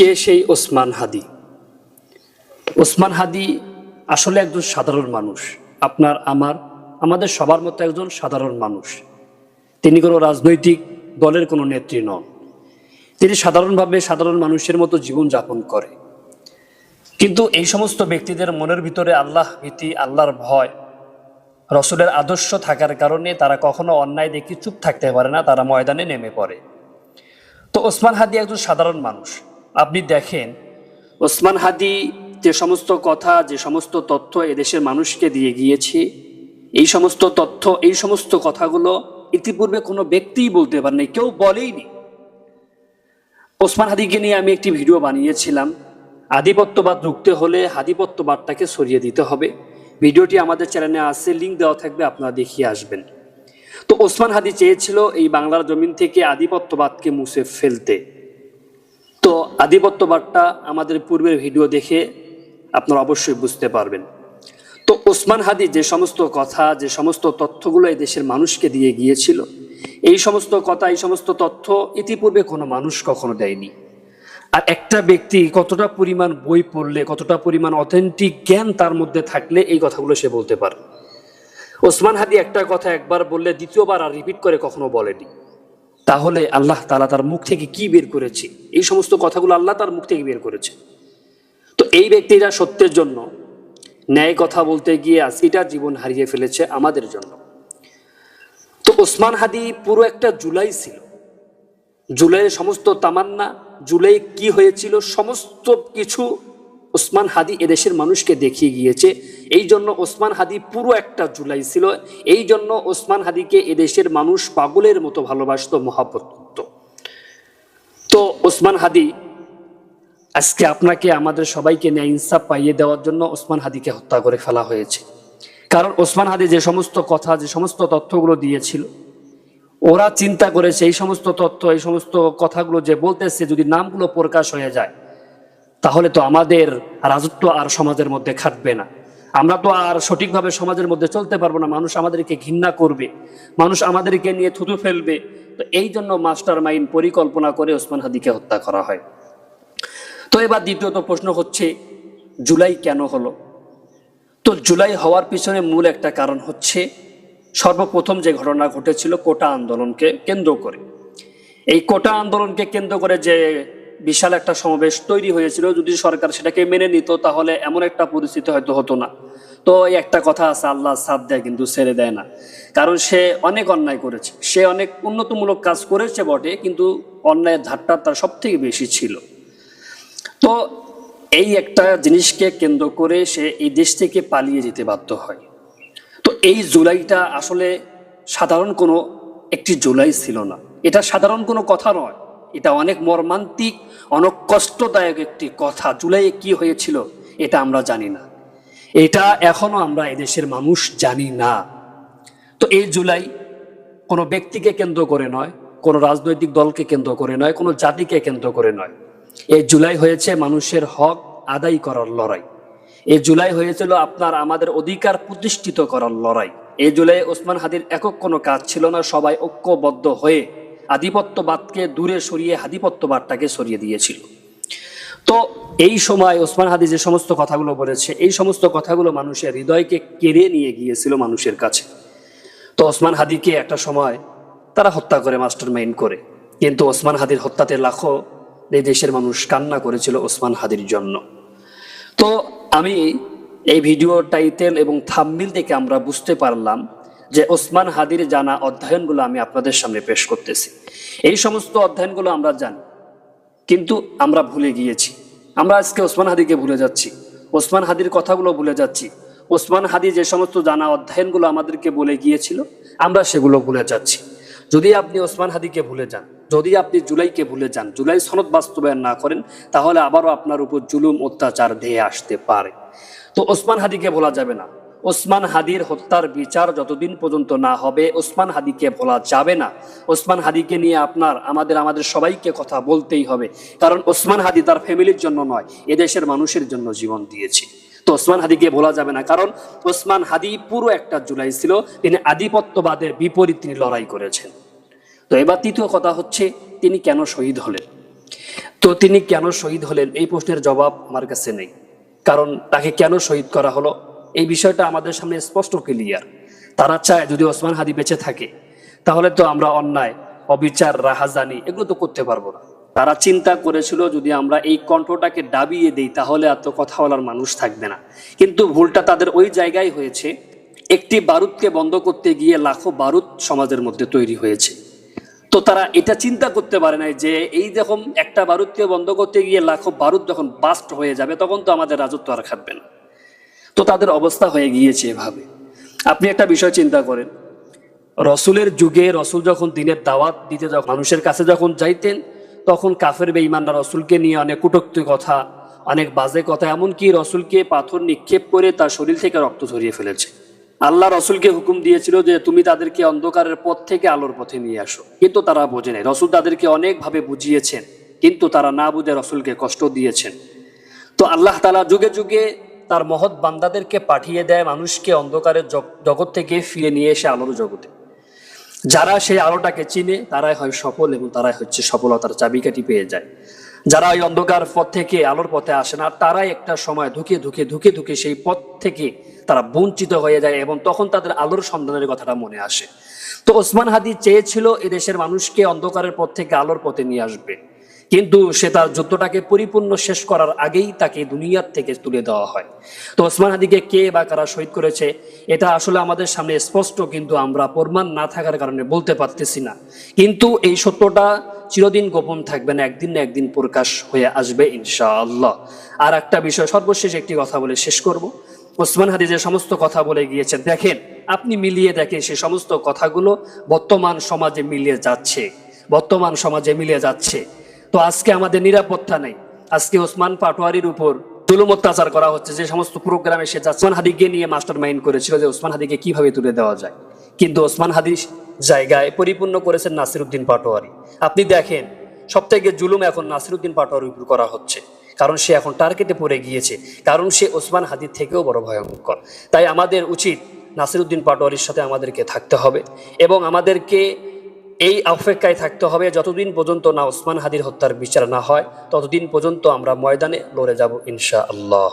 কে সেই ওসমান হাদি? ওসমান হাদি আসলে একজন সাধারণ মানুষ, আপনার আমাদের সবার মতো একজন সাধারণ মানুষ। তিনি কোনো রাজনৈতিক দলের কোনো নেত্রী নন। তিনি সাধারণভাবে সাধারণ মানুষের মতো জীবন যাপন করে। কিন্তু এই সমস্ত ব্যক্তিদের মনের ভিতরে আল্লাহ ভীতি, আল্লাহর ভয়, রসুলের আদর্শ থাকার কারণে তারা কখনো অন্যায় দেখে চুপ থাকতে পারে না, তারা ময়দানে নেমে পড়ে। তো ওসমান হাদি একজন সাধারণ মানুষ। আপনি দেখেন, ওসমান হাদি যে সমস্ত কথা, যে সমস্ত তথ্য এদেশের মানুষকে দিয়ে গিয়েছে, এই সমস্ত তথ্য, এই সমস্ত কথাগুলো ইতিপূর্বে কোনো ব্যক্তিই বলতে পারেনি, কেউ বলেইনি। ওসমান হাদিকে নিয়ে আমি একটি ভিডিও বানিয়েছিলাম, আধিপত্যবাদ রুখতে হলে আধিপত্যবাদটাকে সরিয়ে দিতে হবে। ভিডিওটি আমাদের চ্যানেলে আছে, লিঙ্ক দেওয়া থাকবে, আপনারা দেখিয়ে আসবেন। তো ওসমান হাদি চেয়েছিল এই বাংলার জমিন থেকে আধিপত্যবাদকে মুছে ফেলতে। তো আধিপত্যবাদটা আমাদের পূর্বের ভিডিও দেখে আপনারা অবশ্যই বুঝতে পারবেন। তো ওসমান হাদি যে সমস্ত কথা, যে সমস্ত তথ্যগুলো এই দেশের মানুষকে দিয়ে গিয়েছিল, এই সমস্ত কথা, এই সমস্ত তথ্য ইতিপূর্বে কোনো মানুষ কখনো দেয়নি। আর একটা ব্যক্তি কতটা পরিমাণ বই পড়লে, কতটা পরিমাণ অথেন্টিক জ্ঞান তার মধ্যে থাকলে এই কথাগুলো সে বলতে পারে। ওসমান হাদি একটা কথা একবার বললে দ্বিতীয়বার আর রিপিট করে কখনো বলেনি। তাহলে আল্লাহ তাআলা তার মুখ থেকে কি বের করেছে? এই সমস্ত কথাগুলো আল্লাহ তার মুখ থেকে বের করেছে। তো এই ব্যক্তিরা সত্যের জন্য, ন্যায় কথা বলতে গিয়ে আজকেটা জীবন হারিয়ে ফেলেছে আমাদের জন্য। তো ওসমান হাদি পুরো একটা জুলাই ছিল। জুলাইয়ের সমস্ত তামান্না, জুলাই কি হয়েছিল, সমস্ত কিছু ওসমান হাদি এদেশের মানুষকে দেখিয়ে গিয়েছে। এই জন্য ওসমান হাদি পুরো একটা জুলাই ছিল। এই জন্য ওসমান হাদিকে এদেশের মানুষ পাগলের মতো ভালোবাসত, মহব্বত করত। তো ওসমান হাদি আজকে আপনাকে, আমাদের সবাইকে ন্যায় ইনসাফ পাইয়ে দেওয়ার জন্য ওসমান হাদিকে হত্যা করে ফেলা হয়েছে। কারণ ওসমান হাদি যে সমস্ত কথা, যে সমস্ত তথ্যগুলো দিয়েছিল, ওরা চিন্তা করেছে এই সমস্ত তথ্য, এই সমস্ত কথাগুলো যে বলতেছে, যদি নামগুলো প্রকাশ হয়ে যায় তাহলে তো আমাদের রাজত্ব আর সমাজের মধ্যে খাটবে না, আমরা তো আর সঠিকভাবে সমাজের মধ্যে চলতে পারবো না, মানুষ আমাদেরকে ঘৃণা করবে, মানুষ আমাদেরকে নিয়ে থুতু ফেলবে। তো এই জন্য মাস্টার মাইন্ড পরিকল্পনা করে ওসমান হাদিকে হত্যা করা হয়। তো এবার দ্বিতীয়ত প্রশ্ন হচ্ছে, জুলাই কেন হলো? তো জুলাই হওয়ার পিছনে মূল একটা কারণ হচ্ছে, সর্বপ্রথম যে ঘটনা ঘটেছিল কোটা আন্দোলনকে কেন্দ্র করে। এই কোটা আন্দোলনকে কেন্দ্র করে যে বিশাল একটা সমাবেশ তৈরি হয়েছিল, যদি সরকার সেটাকে মেনে নিত তাহলে এমন একটা পরিস্থিতি হয়তো হতো না। তো এই একটা কথা আছে, আল্লাহ সাথ দেয় কিন্তু ছেড়ে দেয় না। কারণ সে অনেক অন্যায় করেছে, সে অনেক উন্নতমূলক কাজ করেছে বটে, কিন্তু অন্যায়ের ধারটা তার সব থেকে বেশি ছিল। তো এই একটা জিনিসকে কেন্দ্র করে সে এই দেশ থেকে পালিয়ে যেতে বাধ্য হয়। তো এই জুলাইটা আসলে সাধারণ কোনো একটি জুলাই ছিল না, এটা সাধারণ কোনো কথা নয়, এটা অনেক মর্মান্তিক, অনেক কষ্টদায়ক একটি কথা। জুলাইয়ে কি হয়েছিল এটা আমরা জানি না, এটা এখনো আমরা এদেশের মানুষ জানি না। তো এই জুলাই কোনো ব্যক্তিকে কেন্দ্র করে নয়, কোনো রাজনৈতিক দলকে কেন্দ্র করে নয়, কোনো জাতিকে কেন্দ্র করে নয়। এই জুলাই হয়েছে মানুষের হক আদায় করার লড়াই। এই জুলাই হয়েছিল আপনার আমাদের অধিকার প্রতিষ্ঠিত করার লড়াই। এই জুলাই ওসমান হাদির একক কোনো কাজ ছিল না, সবাই ঐক্যবদ্ধ হয়ে আধিপত্যবাদকে দূরে সরিয়ে আধিপত্যবাদটাকে সরিয়ে দিয়েছিল। তো এই সময় ওসমান হাদি যে সমস্ত কথাগুলো বলেছে, এই সমস্ত কথাগুলো মানুষের হৃদয়কে কেড়ে নিয়ে গিয়েছিল মানুষের কাছে। তো ওসমান হাদিকে একটা সময় তারা হত্যা করে, মাস্টার মাইন্ড করে। কিন্তু ওসমান হাদির হত্যাতে লাখো এই দেশের মানুষ কান্না করেছিল ওসমান হাদির জন্য। তো আমি এই ভিডিও টাইটেল এবং থাম্বনেল থেকে আমরা বুঝতে পারলাম যে ওসমান হাদির জানা অধ্যয়নগুলো আমি আপনাদের সামনে পেশ করতেছি। এই সমস্ত অধ্যয়নগুলো আমরা জানি, কিন্তু আমরা ভুলে গিয়েছি। আমরা আজকে ওসমান হাদিকে ভুলে যাচ্ছি, ওসমান হাদির কথাগুলো ভুলে যাচ্ছি। ওসমান হাদি যে সমস্ত জানা অধ্যয়নগুলো আমাদেরকে বলে গিয়েছিল, আমরা সেগুলো ভুলে যাচ্ছি। যদি আপনি ওসমান হাদিকে ভুলে যান, যদি আপনি জুলাইকে ভুলে যান, জুলাই সনদ বাস্তবায়ন না করেন, তাহলে আবারও আপনার উপর জুলুম অত্যাচার ধেয়ে আসতে পারে। তো ওসমান হাদিকে ভোলা যাবে না। ওসমান হাদির হত্যার বিচার যতদিন পর্যন্ত না হবে, ওসমান হাদিকে ভোলা যাবে না। ওসমান হাদিকে নিয়ে আমাদের সবাইকে কথা বলতেই হবে। কারণ ওসমান হাদি তার ফ্যামিলির জন্য নয়, এদেশের মানুষের জন্য জীবন দিয়েছে। তো ওসমান হাদিকে ভোলা যাবে না, কারণ ওসমান হাদি পুরো একটা জুলাই ছিল, তিনি আধিপত্যবাদের বিপরীত তিনি লড়াই করেছেন। তো এবার তৃতীয় কথা হচ্ছে, তিনি কেন শহীদ হলেন? তো তিনি কেন শহীদ হলেন এই প্রশ্নের জবাব আমার কাছে নেই, কারণ তাকে কেন শহীদ করা হলো এই বিষয়টা আমাদের সামনে স্পষ্ট ক্লিয়ার। তারা চায় যদি ওসমান হাদি বেঁচে থাকে তাহলে তো আমরা অন্যায়, অবিচার, রাহাজানি এগুলো তো করতে পারবো না। তারা চিন্তা করেছিল যদি আমরা এই কণ্ঠটাকে দাবিয়ে দিই তাহলে এত কথা বলার মানুষ থাকবে না। কিন্তু ভুলটা তাদের ওই জায়গায় হয়েছে, একটি বারুদকে বন্ধ করতে গিয়ে লাখো বারুদ সমাজের মধ্যে তৈরি হয়েছে। তো তারা এটা চিন্তা করতে পারে নাই যে এই যখন একটা বারুদকে বন্ধ করতে গিয়ে লাখো বারুদ যখন বাস্ট হয়ে যাবে তখন তো আমাদের রাজত্ব আর খাটবে না। তো তাদের অবস্থা হয়ে গিয়েছে এভাবে। আপনি একটা বিষয় চিন্তা করেন, রসুলের যুগে রসুল যখন দিনের দাওয়াত দিতে যখন মানুষের কাছে যখন যাইতেন তখন কাফের বেঈমানরা রসুলকে নিয়ে অনেক কটূক্তি কথা, অনেক বাজে কথা, এমনকি রসুলকে পাথর নিক্ষেপ করে তার শরীর থেকে রক্ত ঝরিয়ে ফেলেছে। আল্লাহ রসুলকে হুকুম দিয়েছিল যে তুমি তাদেরকে অন্ধকারের পথ থেকে আলোর পথে নিয়ে আসো, কিন্তু তারা বোঝে নাই। রসুল তাদেরকে অনেকভাবে বুঝিয়েছেন কিন্তু তারা না বুঝে রসুলকে কষ্ট দিয়েছেন। তো আল্লাহ তাআলা যুগে যুগে তার মহৎ বান্দাদেরকে পাঠিয়ে দেয় মানুষকে অন্ধকারের জগৎ থেকে ফিরে নিয়ে এসে আলোর জগতে। যারা সেই আলোটাকে চিনে তারাই হয় সফল এবং তারাই হচ্ছে সফলতার চাবিকাঠি পেয়ে যায়। যারা ওই অন্ধকার পথ থেকে আলোর পথে আসে না তারাই একটা সময় ধুকে ধুকে ধুকে ধুকে সেই পথ থেকে তারা বঞ্চিত হয়ে যায় এবং তখন তাদের আলোর সন্ধানের কথাটা মনে আসে। তো ওসমান হাদি চেয়েছিল এদেশের মানুষকে অন্ধকারের পথ থেকে আলোর পথে নিয়ে আসবে, কিন্তু সে তার যুদ্ধটাকে পরিপূর্ণ শেষ করার আগেই তাকে দুনিয়ার থেকে তুলে দেওয়া হয়। তো ওসমান হাদিকে কে বা কারা শহীদ করেছে এটা আসলে আমাদের সামনে স্পষ্ট, কিন্তু আমরা প্রমাণ না থাকার কারণে বলতে পারতেছি না। কিন্তু এই সত্যটা চিরদিন গোপন থাকবে না, একদিন না একদিন প্রকাশ হয়ে আসবে ইনশাআল্লাহ। আর একটা বিষয়, সর্বশেষ একটি কথা বলে শেষ করব। ওসমান হাদি যে সমস্ত কথা বলে গিয়েছেন, দেখেন আপনি মিলিয়ে দেখেন সে সমস্ত কথাগুলো বর্তমান সমাজে মিলিয়ে যাচ্ছে, বর্তমান সমাজে মিলিয়ে যাচ্ছে। তো আজকে আমাদের নিরাপত্তা নেই, আজকে ওসমান পাটোয়ারির উপর জুলুম অত্যাচার করা হচ্ছে। যে সমস্ত প্রোগ্রামে সে ওসমান হাদিকে নিয়ে মাস্টার মাইন্ড করেছিল যে ওসমান হাদিকে কিভাবে তুলে দেওয়া যায়, কিন্তু ওসমান হাদির জায়গায় পরিপূর্ণ করেছেন নাসিরউদ্দিন পাটোয়ারি। আপনি দেখেন সব থেকে জুলুম এখন নাসিরউদ্দিন পাটোয়ারির উপর করা হচ্ছে, কারণ সে এখন টার্গেটে পড়ে গিয়েছে, কারণ সে ওসমান হাদির থেকেও বড় ভয়ঙ্কর। তাই আমাদের উচিত নাসিরউদ্দিন পাটোয়ারির সাথে আমাদেরকে থাকতে হবে এবং আমাদেরকে এই অপেক্ষায় থাকতে হবে যতদিন পর্যন্ত না ওসমান হাদির হত্যার বিচার না হয়, ততদিন পর্যন্ত আমরা ময়দানে লড়ে যাব ইনশাআল্লাহ।